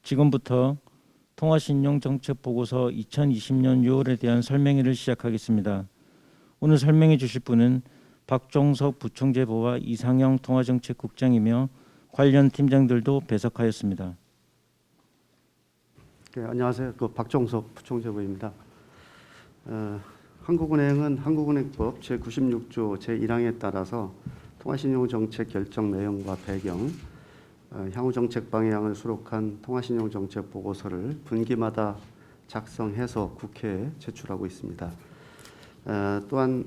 지금부터 통화신용정책보고서 2020년 6월에 대한 설명회를 시작하겠습니다. 오늘 설명해 주실 분은 박종석 부총재보와 이상영 통화정책국장이며 관련 팀장들도 배석하였습니다. 네, 안녕하세요. 박종석 부총재보입니다. 한국은행은 한국은행법 제96조 제1항에 따라서 통화신용정책 결정 내용과 배경, 향후 정책 방향을 수록한 통화신용정책 보고서를 분기마다 작성해서 국회에 제출하고 있습니다. 또한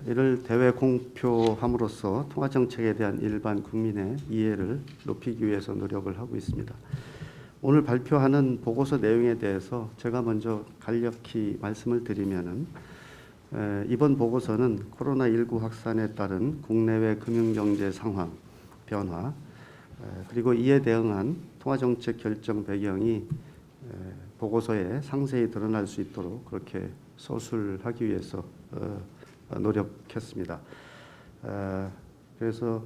이를 대외 공표함으로써 통화정책에 대한 일반 국민의 이해를 높이기 위해서 노력을 하고 있습니다. 오늘 발표하는 보고서 내용에 대해서 제가 먼저 간략히 말씀을 드리면은 이번 보고서는 코로나19 확산에 따른 국내외 금융경제 상황 변화 그리고 이에 대응한 통화정책 결정 배경이 보고서에 상세히 드러날 수 있도록 그렇게 서술하기 위해서 노력했습니다. 그래서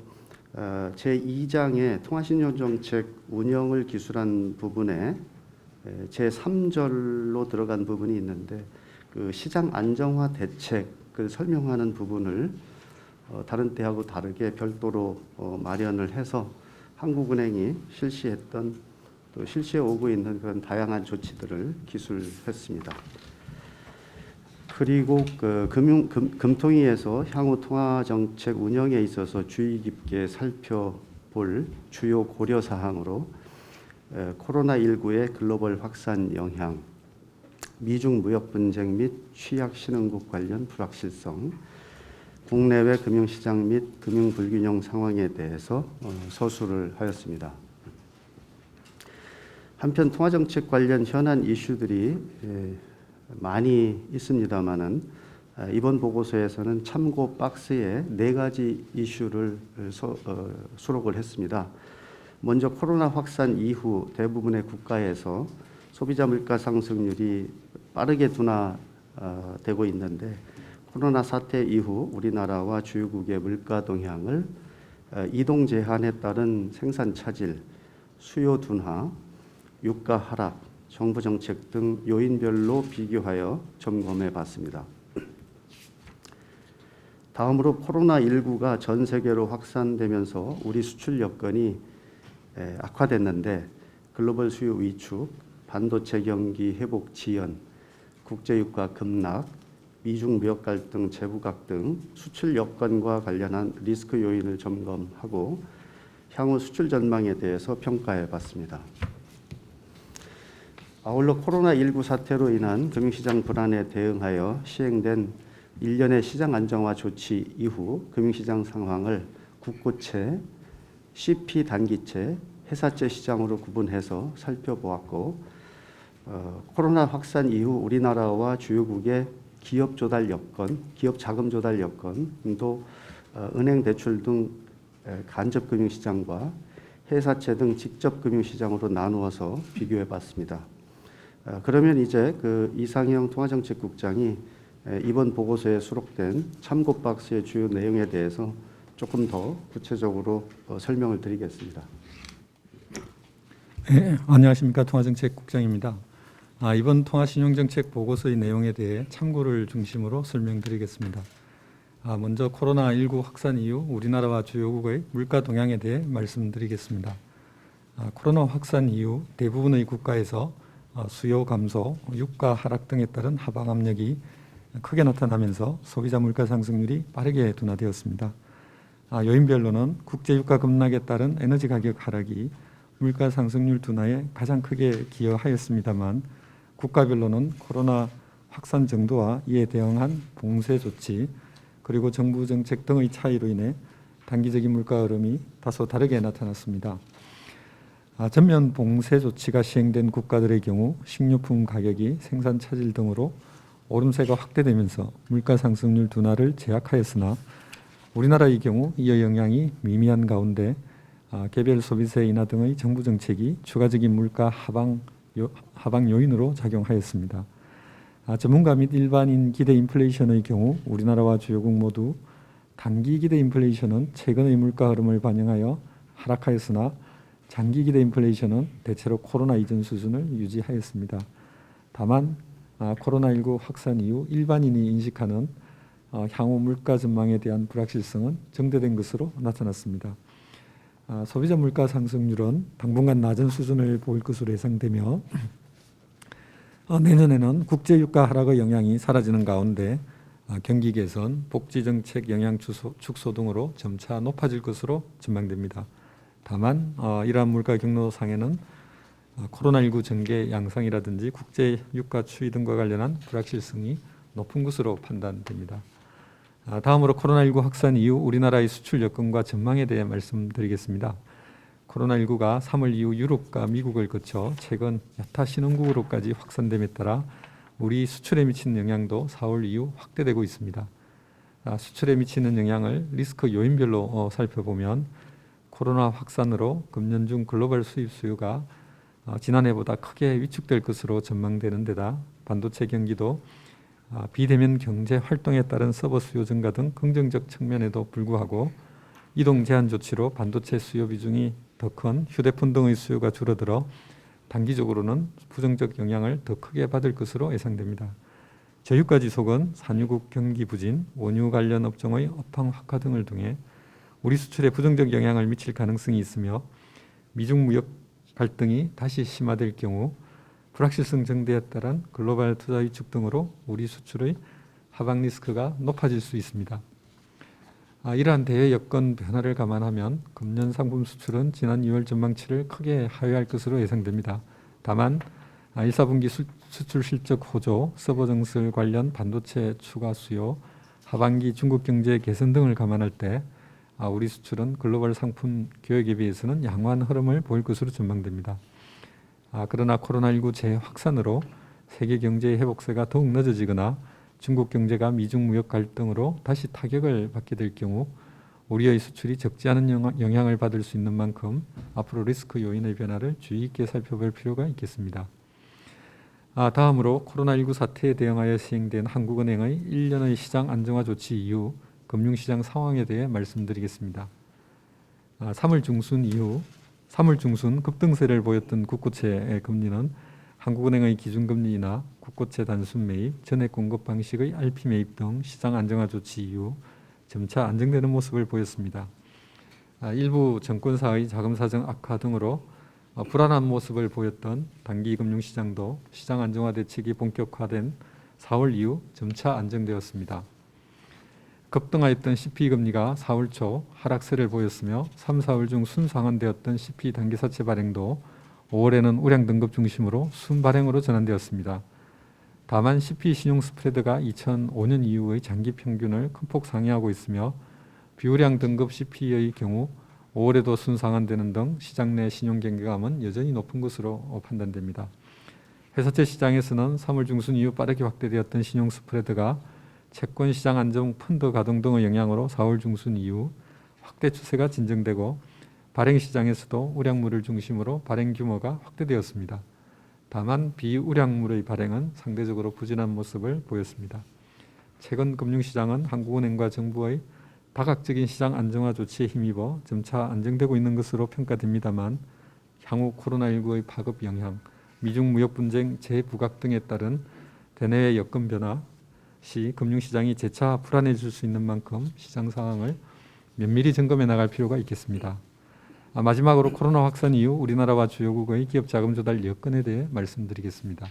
제2장의 통화신용정책 운영을 기술한 부분에 제3절로 들어간 부분이 있는데 그 시장 안정화 대책을 설명하는 부분을 다른 때하고 다르게 별도로 마련을 해서 한국은행이 실시했던 또 실시해 오고 있는 그런 다양한 조치들을 기술했습니다. 그리고 금통위에서 향후 통화정책 운영에 있어서 주의 깊게 살펴볼 주요 고려 사항으로 코로나19의 글로벌 확산 영향, 미중 무역 분쟁 및 취약 신흥국 관련 불확실성, 국내외 금융시장 및 금융 불균형 상황에 대해서 서술을 하였습니다. 한편 통화정책 관련 현안 이슈들이 많이 있습니다만은 이번 보고서에서는 참고 박스에 4가지 이슈를 수록을 했습니다. 먼저 코로나 확산 이후 대부분의 국가에서 소비자 물가 상승률이 빠르게 둔화되고 있는데 코로나 사태 이후 우리나라와 주요국의 물가 동향을 이동 제한에 따른 생산 차질, 수요 둔화, 유가 하락, 정부 정책 등 요인별로 비교하여 점검해 봤습니다. 다음으로 코로나19가 전 세계로 확산되면서 우리 수출 여건이 악화됐는데 글로벌 수요 위축, 반도체 경기 회복 지연, 국제 유가 급락, 미중 무역 갈등, 재부각 등 수출 여건과 관련한 리스크 요인을 점검하고 향후 수출 전망에 대해서 평가해 봤습니다. 아울러 코로나19 사태로 인한 금융시장 불안에 대응하여 시행된 일련의 시장 안정화 조치 이후 금융시장 상황을 국고채, CP 단기채, 회사채 시장으로 구분해서 살펴보았고 코로나 확산 이후 우리나라와 주요국의 기업 조달 여건, 기업 자금 조달 여건도 은행 대출 등 간접 금융시장과 회사채 등 직접 금융시장으로 나누어서 비교해 봤습니다. 그러면 이제 이상영 통화정책국장이 이번 보고서에 수록된 참고 박스의 주요 내용에 대해서 조금 더 구체적으로 설명을 드리겠습니다. 네, 안녕하십니까. 통화정책국장입니다. 이번 통화신용정책 보고서의 내용에 대해 참고를 중심으로 설명드리겠습니다. 먼저 코로나19 확산 이후 우리나라와 주요국의 물가 동향에 대해 말씀드리겠습니다. 코로나 확산 이후 대부분의 국가에서 수요 감소, 유가 하락 등에 따른 하방 압력이 크게 나타나면서 소비자 물가 상승률이 빠르게 둔화되었습니다. 요인별로는 국제 유가 급락에 따른 에너지 가격 하락이 물가 상승률 둔화에 가장 크게 기여하였습니다만 국가별로는 코로나 확산 정도와 이에 대응한 봉쇄 조치 그리고 정부 정책 등의 차이로 인해 단기적인 물가 흐름이 다소 다르게 나타났습니다. 전면 봉쇄 조치가 시행된 국가들의 경우 식료품 가격이 생산 차질 등으로 오름세가 확대되면서 물가 상승률 둔화를 제약하였으나 우리나라의 경우 이 영향이 미미한 가운데 개별 소비세 인하 등의 정부 정책이 추가적인 물가 하방 요인으로 작용하였습니다. 전문가 및 일반인 기대 인플레이션의 경우 우리나라와 주요국 모두 단기 기대 인플레이션은 최근의 물가 흐름을 반영하여 하락하였으나 장기 기대 인플레이션은 대체로 코로나 이전 수준을 유지하였습니다. 다만 코로나19 확산 이후 일반인이 인식하는 향후 물가 전망에 대한 불확실성은 정대된 것으로 나타났습니다. 소비자 물가 상승률은 당분간 낮은 수준을 보일 것으로 예상되며 내년에는 국제 유가 하락의 영향이 사라지는 가운데 경기 개선, 복지 정책 영향 축소 등으로 점차 높아질 것으로 전망됩니다. 다만 이러한 물가 경로상에는 코로나19 전개 양상이라든지 국제 유가 추이 등과 관련한 불확실성이 높은 것으로 판단됩니다. 다음으로 코로나19 확산 이후 우리나라의 수출 여건과 전망에 대해 말씀드리겠습니다. 코로나19가 3월 이후 유럽과 미국을 거쳐 최근 여타 신흥국으로까지 확산됨에 따라 우리 수출에 미치는 영향도 4월 이후 확대되고 있습니다. 수출에 미치는 영향을 리스크 요인별로 살펴보면 코로나 확산으로 금년 중 글로벌 수입 수요가 지난해보다 크게 위축될 것으로 전망되는 데다 반도체 경기도 비대면 경제 활동에 따른 서버 수요 증가 등 긍정적 측면에도 불구하고 이동 제한 조치로 반도체 수요 비중이 더 큰 휴대폰 등의 수요가 줄어들어 단기적으로는 부정적 영향을 더 크게 받을 것으로 예상됩니다. 저유가 지속은 산유국 경기 부진, 원유 관련 업종의 업황 악화 등을 통해 우리 수출에 부정적 영향을 미칠 가능성이 있으며 미중 무역 갈등이 다시 심화될 경우 불확실성 증대에 따른 글로벌 투자 위축 등으로 우리 수출의 하방 리스크가 높아질 수 있습니다. 이러한 대외 여건 변화를 감안하면 금년 상품 수출은 지난 2월 전망치를 크게 하회할 것으로 예상됩니다. 다만 1, 4분기 수출 실적 호조, 서버 증설 관련 반도체 추가 수요, 하반기 중국 경제 개선 등을 감안할 때 우리 수출은 글로벌 상품 교역에 비해서는 양호한 흐름을 보일 것으로 전망됩니다. 그러나 코로나19 재확산으로 세계 경제의 회복세가 더욱 늦어지거나 중국 경제가 미중 무역 갈등으로 다시 타격을 받게 될 경우 우리의 수출이 적지 않은 영향을 받을 수 있는 만큼 앞으로 리스크 요인의 변화를 주의 있게 살펴볼 필요가 있겠습니다. 다음으로 코로나19 사태에 대응하여 시행된 한국은행의 1년의 시장 안정화 조치 이후 금융시장 상황에 대해 말씀드리겠습니다. 3월 중순 급등세를 보였던 국고채 금리는 한국은행의 기준금리 인하, 국고채 단순 매입, 전액 공급 방식의 RP 매입 등 시장 안정화 조치 이후 점차 안정되는 모습을 보였습니다. 일부 증권사의 자금 사정 악화 등으로 불안한 모습을 보였던 단기 금융시장도 시장 안정화 대책이 본격화된 4월 이후 점차 안정되었습니다. 급등하였던 CP금리가 4월 초 하락세를 보였으며 3, 4월 중 순상환되었던 CP 단기사채 발행도 5월에는 우량 등급 중심으로 순발행으로 전환되었습니다. 다만 CP 신용 스프레드가 2005년 이후의 장기 평균을 큰 폭 상회하고 있으며 비우량 등급 CP의 경우 5월에도 순상환되는 등 시장 내 신용 경계감은 여전히 높은 것으로 판단됩니다. 회사채 시장에서는 3월 중순 이후 빠르게 확대되었던 신용 스프레드가 채권 시장 안정 펀드 가동 등의 영향으로 4월 중순 이후 확대 추세가 진정되고 발행 시장에서도 우량물을 중심으로 발행 규모가 확대되었습니다. 다만 비우량물의 발행은 상대적으로 부진한 모습을 보였습니다. 최근 금융시장은 한국은행과 정부의 다각적인 시장 안정화 조치에 힘입어 점차 안정되고 있는 것으로 평가됩니다만 향후 코로나19의 파급 영향, 미중 무역 분쟁 재부각 등에 따른 대내외 여건 변화 시 금융시장이 재차 불안해질 수 있는 만큼 시장 상황을 면밀히 점검해 나갈 필요가 있겠습니다. 마지막으로 코로나 확산 이후 우리나라와 주요국의 기업 자금 조달 여건에 대해 말씀드리겠습니다.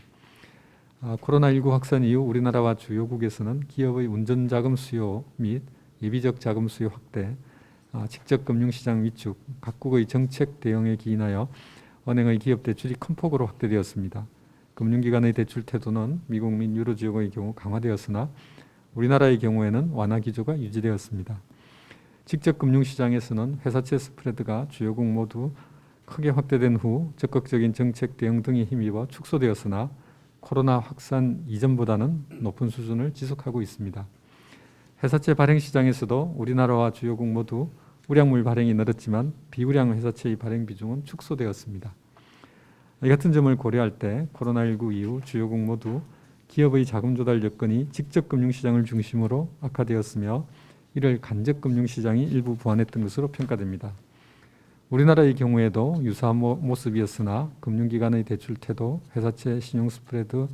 코로나19 확산 이후 우리나라와 주요국에서는 기업의 운전 자금 수요 및 예비적 자금 수요 확대, 직접 금융시장 위축, 각국의 정책 대응에 기인하여 은행의 기업 대출이 큰 폭으로 확대되었습니다. 금융기관의 대출 태도는 미국 및 유로 지역의 경우 강화되었으나 우리나라의 경우에는 완화 기조가 유지되었습니다. 직접 금융시장에서는 회사채 스프레드가 주요국 모두 크게 확대된 후 적극적인 정책 대응 등에 힘입어 축소되었으나 코로나 확산 이전보다는 높은 수준을 지속하고 있습니다. 회사채 발행 시장에서도 우리나라와 주요국 모두 우량물 발행이 늘었지만 비우량 회사채의 발행 비중은 축소되었습니다. 이 같은 점을 고려할 때 코로나19 이후 주요국 모두 기업의 자금 조달 여건이 직접 금융시장을 중심으로 악화되었으며 이를 간접 금융시장이 일부 보완했던 것으로 평가됩니다. 우리나라의 경우에도 유사한 모습이었으나 금융기관의 대출 태도, 회사채 신용 스프레드,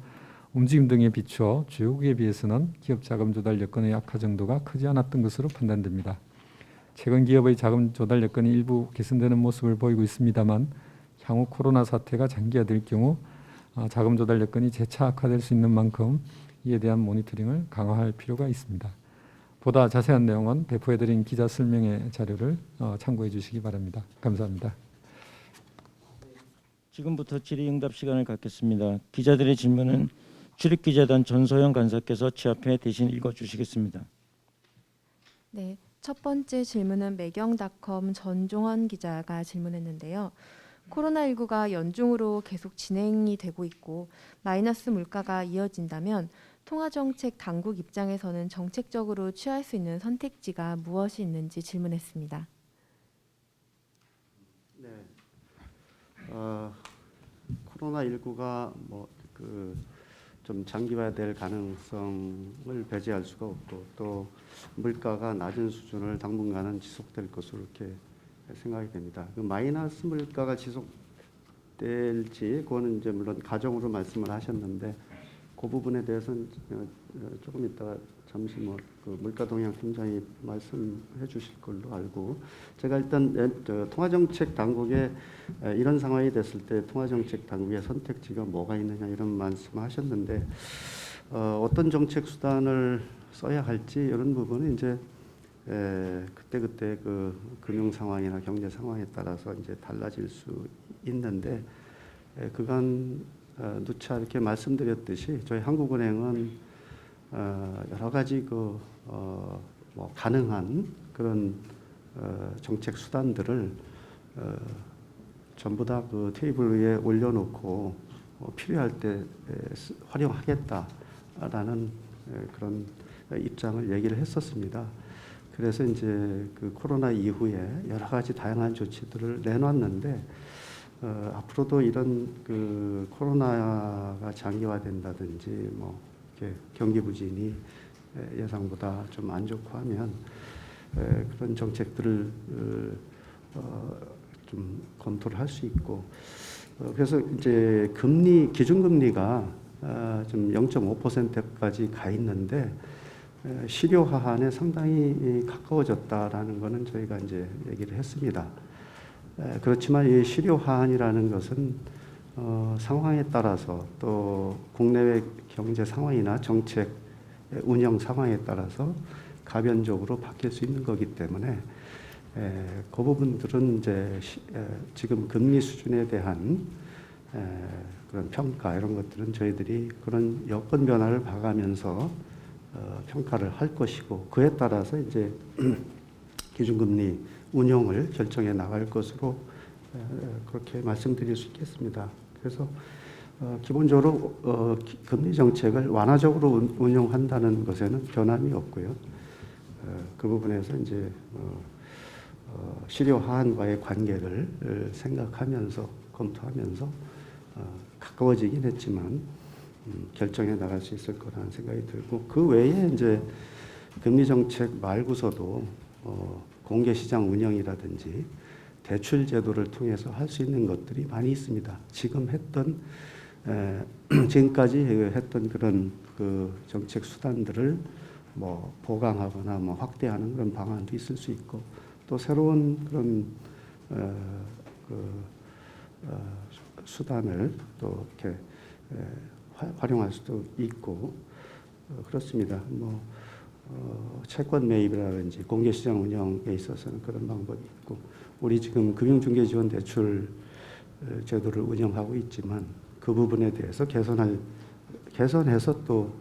움직임 등에 비추어 주요국에 비해서는 기업 자금 조달 여건의 악화 정도가 크지 않았던 것으로 판단됩니다. 최근 기업의 자금 조달 여건이 일부 개선되는 모습을 보이고 있습니다만 향후 코로나 사태가 장기화될 경우 자금 조달 여건이 재차 악화될 수 있는 만큼 이에 대한 모니터링을 강화할 필요가 있습니다. 보다 자세한 내용은 배포해드린 기자 설명회 자료를 참고해 주시기 바랍니다. 감사합니다. 지금부터 질의응답 시간을 갖겠습니다. 기자들의 질문은 출입기자단 전소영 간사께서 취합해 대신 읽어주시겠습니다. 네, 첫 번째 질문은 매경닷컴 전종원 기자가 질문했는데요. 코로나19가 연중으로 계속 진행이 되고 있고 마이너스 물가가 이어진다면 통화정책 당국 입장에서는 정책적으로 취할 수 있는 선택지가 무엇이 있는지 질문했습니다. 네. 코로나19가 좀 장기화될 가능성을 배제할 수가 없고 또 물가가 낮은 수준을 당분간은 지속될 것으로 이렇게 생각이 됩니다. 그 마이너스 물가가 지속될지 그거는 이제 물론 가정으로 말씀을 하셨는데 그 부분에 대해서는 조금 이따 잠시 그 물가동향 팀장이 말씀해 주실 걸로 알고 제가 일단 통화정책 당국에 이런 상황이 됐을 때 통화정책 당국의 선택지가 뭐가 있느냐 이런 말씀하셨는데 어떤 정책 수단을 써야 할지 이런 부분은 이제 그때 그 금융 상황이나 경제 상황에 따라서 이제 달라질 수 있는데 그간 누차 이렇게 말씀드렸듯이 저희 한국은행은 여러 가지 가능한 그런 정책 수단들을 전부 다 그 테이블 위에 올려놓고 필요할 때 활용하겠다라는 그런 입장을 얘기를 했었습니다. 그래서 이제 그 코로나 이후에 여러 가지 다양한 조치들을 내놨는데 앞으로도 이런 그 코로나가 장기화된다든지 이렇게 경기 부진이 예상보다 좀 안 좋고 하면 그런 정책들을 좀 검토를 할 수 있고 그래서 이제 기준금리가 좀 0.5%까지 가 있는데 실효 하한에 상당히 가까워졌다라는 것은 저희가 이제 얘기를 했습니다. 그렇지만 이 실효 하한이라는 것은 상황에 따라서 또 국내외 경제 상황이나 정책 운영 상황에 따라서 가변적으로 바뀔 수 있는 거기 때문에 그 부분들은 이제 지금 금리 수준에 대한 그런 평가 이런 것들은 저희들이 그런 여건 변화를 봐가면서 평가를 할 것이고 그에 따라서 이제 기준금리 운용을 결정해 나갈 것으로 그렇게 말씀드릴 수 있겠습니다. 그래서 기본적으로 금리 정책을 완화적으로 운용한다는 것에는 변함이 없고요. 그 부분에서 이제 실효 하한과의 관계를 생각하면서 검토하면서 가까워지긴 했지만 결정해 나갈 수 있을 거라는 생각이 들고 그 외에 이제 금리 정책 말고서도 공개 시장 운영이라든지 대출 제도를 통해서 할 수 있는 것들이 많이 있습니다. 지금까지 했던 그런 그 정책 수단들을 보강하거나 확대하는 그런 방안도 있을 수 있고 또 새로운 그런 수단을 또 이렇게 활용할 수도 있고 그렇습니다. 채권 매입이라든지 공개시장 운영에 있어서는 그런 방법이 있고 우리 지금 금융중개지원 대출 제도를 운영하고 있지만 그 부분에 대해서 개선해서 또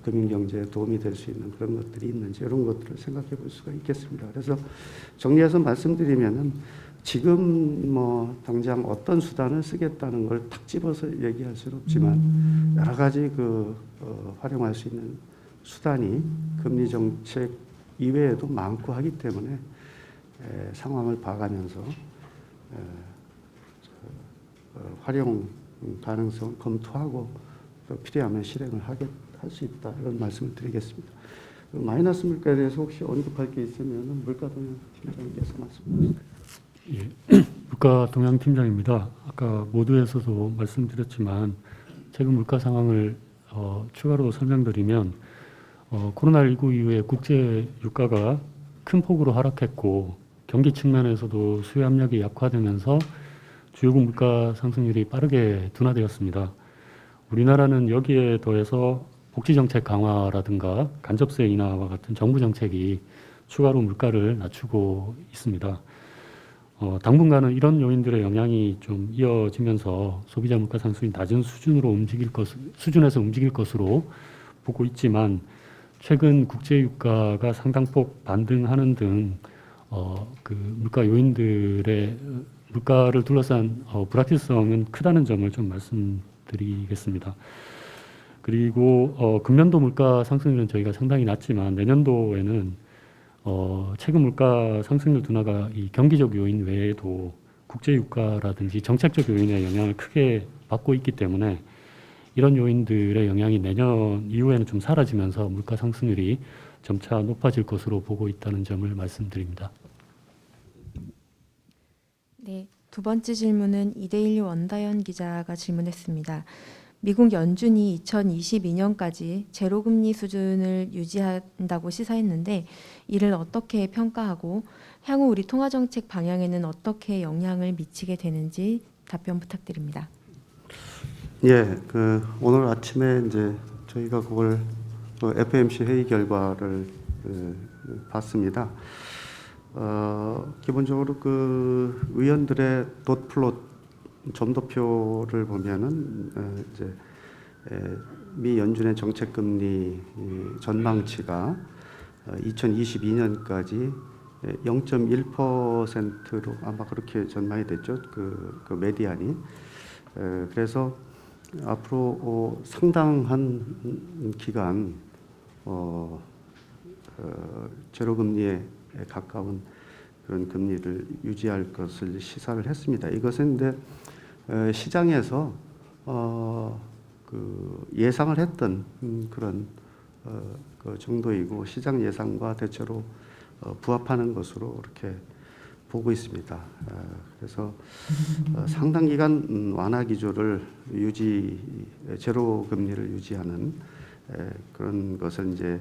금융경제에 도움이 될 수 있는 그런 것들이 있는지 이런 것들을 생각해 볼 수가 있겠습니다. 그래서 정리해서 말씀드리면은 지금 당장 어떤 수단을 쓰겠다는 걸 탁 집어서 얘기할 수는 없지만 여러 가지 활용할 수 있는 수단이 금리 정책 이외에도 많고 하기 때문에 상황을 봐가면서 활용 가능성을 검토하고 또 필요하면 실행을 할 수 있다 이런 말씀을 드리겠습니다. 마이너스 물가에 대해서 혹시 언급할 게 있으면 물가동향 팀장님께서 말씀해 주세요. 예, 물가 동향 팀장입니다. 아까 모두에서도 말씀드렸지만 최근 물가 상황을 추가로 설명드리면 코로나19 이후에 국제 유가가 큰 폭으로 하락했고 경기 측면에서도 수요 압력이 약화되면서 주요국 물가 상승률이 빠르게 둔화되었습니다. 우리나라는 여기에 더해서 복지정책 강화라든가 간접세 인하와 같은 정부 정책이 추가로 물가를 낮추고 있습니다. 당분간은 이런 요인들의 영향이 좀 이어지면서 소비자 물가 상승이 낮은 수준에서 움직일 것으로 보고 있지만 최근 국제 유가가 상당폭 반등하는 등 그 물가 요인들의 물가를 둘러싼 불확실성은 크다는 점을 좀 말씀드리겠습니다. 그리고 금년도 물가 상승률은 저희가 상당히 낮지만 내년도에는 최근 물가 상승률 둔화가 이 경기적 요인 외에도 국제 유가라든지 정책적 요인의 영향을 크게 받고 있기 때문에 이런 요인들의 영향이 내년 이후에는 좀 사라지면서 물가 상승률이 점차 높아질 것으로 보고 있다는 점을 말씀드립니다. 네, 두 번째 질문은 이데일리 원다연 기자가 질문했습니다. 미국 연준이 2022년까지 제로금리 수준을 유지한다고 시사했는데 이를 어떻게 평가하고 향후 우리 통화정책 방향에는 어떻게 영향을 미치게 되는지 답변 부탁드립니다. 예, 오늘 아침에 이제 저희가 그걸 FOMC 회의 결과를 봤습니다. 기본적으로 그 의원들의 덧플롯 점도표를 보면은 이제 미 연준의 정책금리 전망치가 2022년까지 0.1%로 아마 그렇게 전망이 됐죠. 그 메디안이. 그래서 앞으로 상당한 기간 제로금리에 가까운 그런 금리를 유지할 것을 시사를 했습니다. 이것은 근데 시장에서 그 예상을 했던 그런 그 정도이고 시장 예상과 대체로 부합하는 것으로 이렇게 보고 있습니다. 그래서 상당 기간 완화 기조를 제로 금리를 유지하는 그런 것을 이제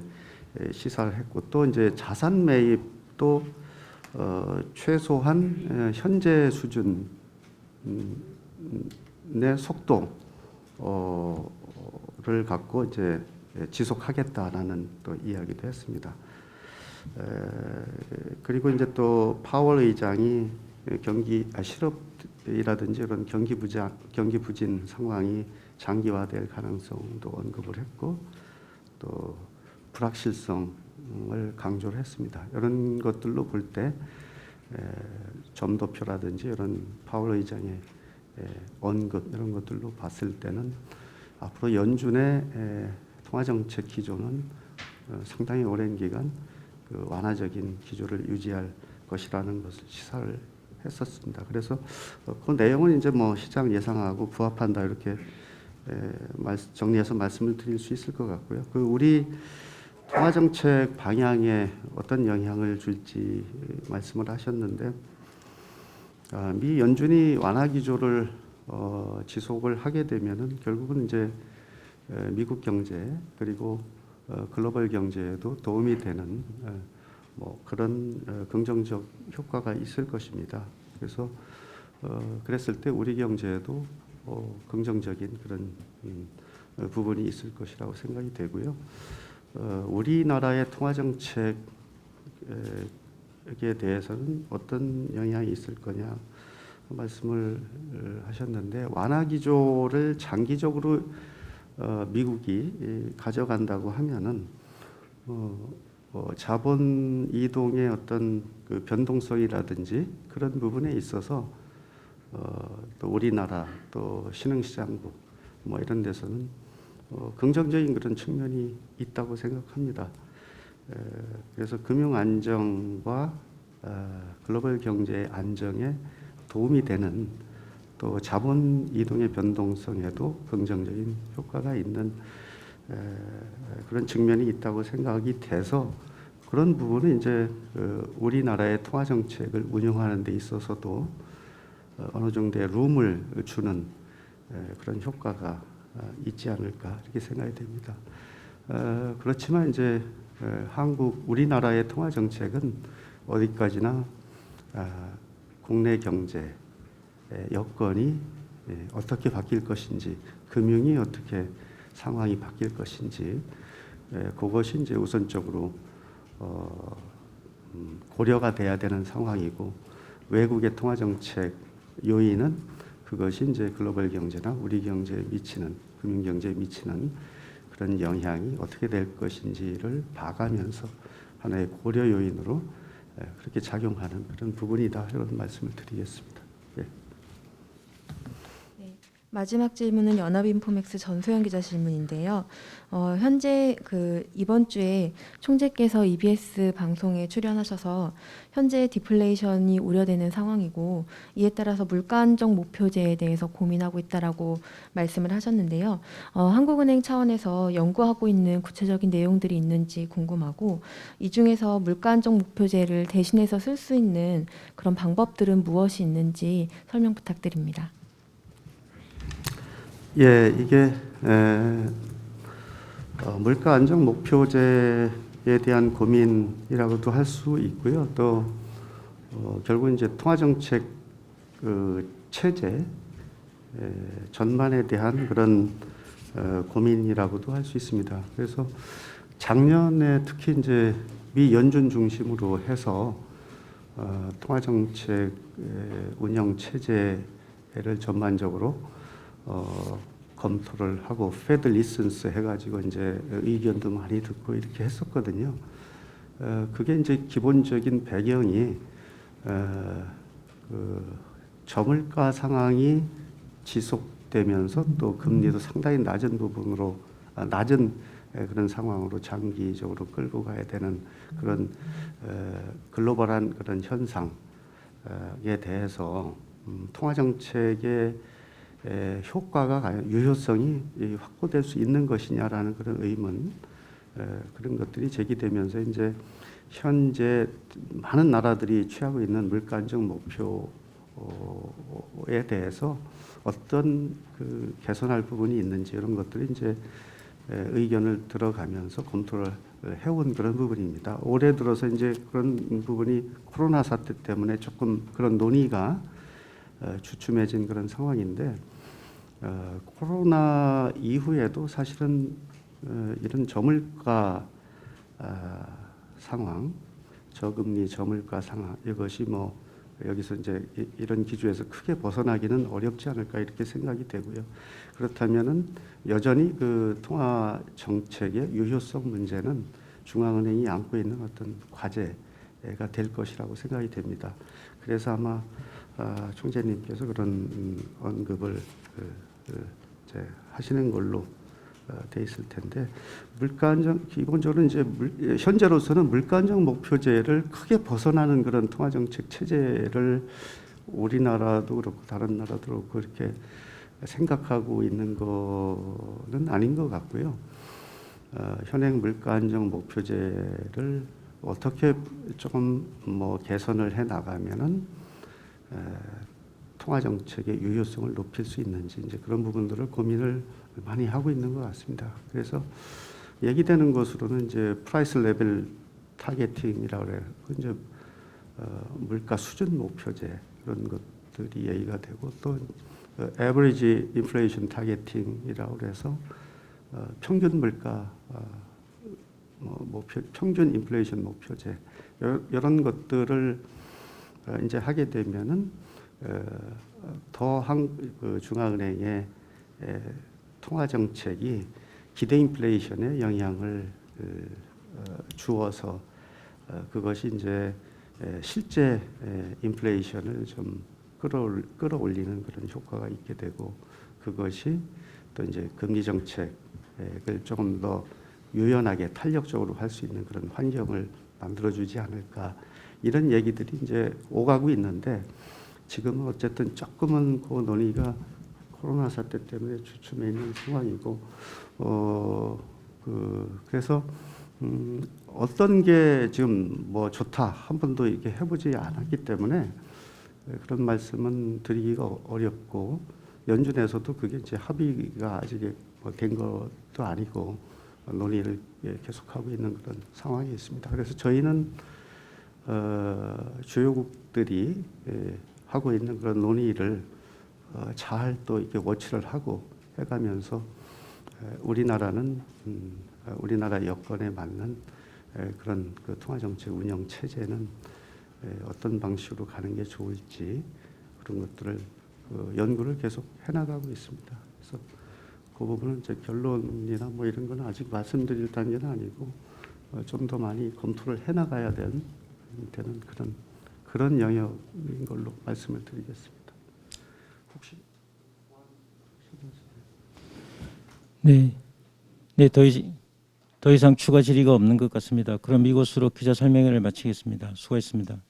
시사를 했고 또 이제 자산 매입도 최소한 현재 수준의 속도를 갖고 이제 지속하겠다라는 또 이야기도 했습니다. 그리고 이제 또 파월 의장이 실업이라든지 이런 경기 부진 상황이 장기화될 가능성도 언급을 했고 또 불확실성을 강조를 했습니다. 이런 것들로 볼 때 점도표라든지 이런 파월 의장의 언급 이런 것들로 봤을 때는 앞으로 연준의 통화정책 기조는 상당히 오랜 기간 그 완화적인 기조를 유지할 것이라는 것을 시사를 했었습니다. 그래서 그 내용은 이제 뭐 시장 예상하고 부합한다 이렇게 정리해서 말씀을 드릴 수 있을 것 같고요. 그 우리 통화정책 방향에 어떤 영향을 줄지 말씀을 하셨는데 미 연준이 완화 기조를 지속을 하게 되면은 결국은 이제 미국 경제 그리고 글로벌 경제에도 도움이 되는 뭐 그런 긍정적 효과가 있을 것입니다. 그래서 그랬을 때 우리 경제에도 긍정적인 그런 부분이 있을 것이라고 생각이 되고요. 우리나라의 통화정책에 대해서는 어떤 영향이 있을 거냐 말씀을 하셨는데 완화 기조를 장기적으로 미국이 가져간다고 하면은 자본 이동의 어떤 그 변동성이라든지 그런 부분에 있어서 또 우리나라 또 신흥시장국 뭐 이런 데서는 긍정적인 그런 측면이 있다고 생각합니다. 그래서 금융 안정과 글로벌 경제의 안정에 도움이 되는 또 자본 이동의 변동성에도 긍정적인 효과가 있는 그런 측면이 있다고 생각이 돼서 그런 부분은 이제 우리나라의 통화 정책을 운영하는 데 있어서도 어느 정도의 룸을 주는 그런 효과가 있지 않을까 이렇게 생각이 됩니다. 그렇지만 이제 우리나라의 통화 정책은 어디까지나 국내 경제 여건이 어떻게 바뀔 것인지, 금융이 어떻게 상황이 바뀔 것인지, 그것이 이제 우선적으로 고려가 돼야 되는 상황이고, 외국의 통화 정책 요인은 그것이 이제 글로벌 경제나 우리 경제에 미치는, 금융 경제에 미치는 그런 영향이 어떻게 될 것인지를 봐가면서 하나의 고려 요인으로 그렇게 작용하는 그런 부분이다, 이런 말씀을 드리겠습니다. 예. 네, 마지막 질문은 연합인포맥스 전소연 기자 질문인데요. 현재 이번 주에 총재께서 EBS 방송에 출연하셔서 현재 디플레이션이 우려되는 상황이고, 이에 따라서 물가 안정 목표제에 대해서 고민하고 있다라고 말씀을 하셨는데요. 한국은행 차원에서 연구하고 있는 구체적인 내용들이 있는지 궁금하고, 이 중에서 물가 안정 목표제를 대신해서 쓸 수 있는 그런 방법들은 무엇이 있는지 설명 부탁드립니다. 예, 이게 물가 안정 목표제에 대한 고민이라고도 할 수 있고요. 또 결국 이제 통화 정책 체제 전반에 대한 그런 고민이라고도 할 수 있습니다. 그래서 작년에 특히 이제 미 연준 중심으로 해서 통화 정책 운영 체제를 전반적으로 검토를 하고 패드 리슨스 해가지고 이제 의견도 많이 듣고 이렇게 했었거든요. 그게 이제 기본적인 배경이 저물가 상황이 지속되면서 또 금리도 상당히 낮은 부분으로 낮은 그런 상황으로 장기적으로 끌고 가야 되는 그런 글로벌한 그런 현상에 대해서 통화 정책의 효과가 과연 유효성이 확보될 수 있는 것이냐라는 그런 의문, 그런 것들이 제기되면서 이제 현재 많은 나라들이 취하고 있는 물가 안정 목표에 대해서 어떤 개선할 부분이 있는지, 이런 것들이 이제 의견을 들어가면서 검토를 해온 그런 부분입니다. 올해 들어서 이제 그런 부분이 코로나 사태 때문에 조금 그런 논의가 주춤해진 그런 상황인데, 코로나 이후에도 사실은 이런 저물가 상황, 저금리 저물가 상황, 이것이 뭐 여기서 이제 이런 기조에서 크게 벗어나기는 어렵지 않을까 이렇게 생각이 되고요. 그렇다면은 여전히 그 통화 정책의 유효성 문제는 중앙은행이 안고 있는 어떤 과제가 될 것이라고 생각이 됩니다. 그래서 아마 총재님께서 그런 언급을 이제 하시는 걸로 돼 있을 텐데, 물가 안정 기본적으로 이제 현재로서는 물가 안정 목표제를 크게 벗어나는 그런 통화 정책 체제를 우리나라도 그렇고 다른 나라도 그렇고 그렇게 생각하고 있는 거는 아닌 것 같고요. 현행 물가 안정 목표제를 어떻게 조금 뭐 개선을 해 나가면은 통화 정책의 유효성을 높일 수 있는지, 이제 그런 부분들을 고민을 많이 하고 있는 것 같습니다. 그래서 얘기되는 것으로는 이제 프라이스 레벨 타겟팅이라고 해요. 이제 물가 수준 목표제, 그런 것들이 얘기가 되고, 또 average inflation 타겟팅이라고 해서 평균 물가 목표, 평균 인플레이션 목표제, 이런 것들을 이제 하게 되면은 그 중앙은행의 통화 정책이 기대 인플레이션에 영향을 주어서 그것이 이제 실제 인플레이션을 좀 끌어올리는 그런 효과가 있게 되고, 그것이 또 이제 금리 정책을 조금 더 유연하게 탄력적으로 할 수 있는 그런 환경을 만들어주지 않을까, 이런 얘기들이 이제 오가고 있는데, 지금은 어쨌든 조금은 그 논의가 코로나 사태 때문에 주춤해 있는 상황이고, 그래서 어떤 게 지금 뭐 좋다 한 번도 이게 해보지 않았기 때문에 그런 말씀은 드리기가 어렵고 연준에서도 그게 이제 합의가 아직 된 것도 아니고 논의를 계속하고 있는 그런 상황이 있습니다. 그래서 저희는 주요국들이 하고 있는 그런 논의를 잘 또 이렇게 워치를 하고 해가면서 우리나라는 우리나라 여건에 맞는 그런 그 통화정책 운영 체제는 어떤 방식으로 가는 게 좋을지 그런 것들을 연구를 계속 해나가고 있습니다. 그래서 그 부분은 이제 결론이나 뭐 이런 거는 아직 말씀드릴 단계는 아니고 좀 더 많이 검토를 해나가야 되는 그런 영역인 걸로 말씀을 드리겠습니다. 혹시 네, 더 이상 추가 질의가 없는 것 같습니다. 그럼 이것으로 기자 설명회를 마치겠습니다. 수고했습니다.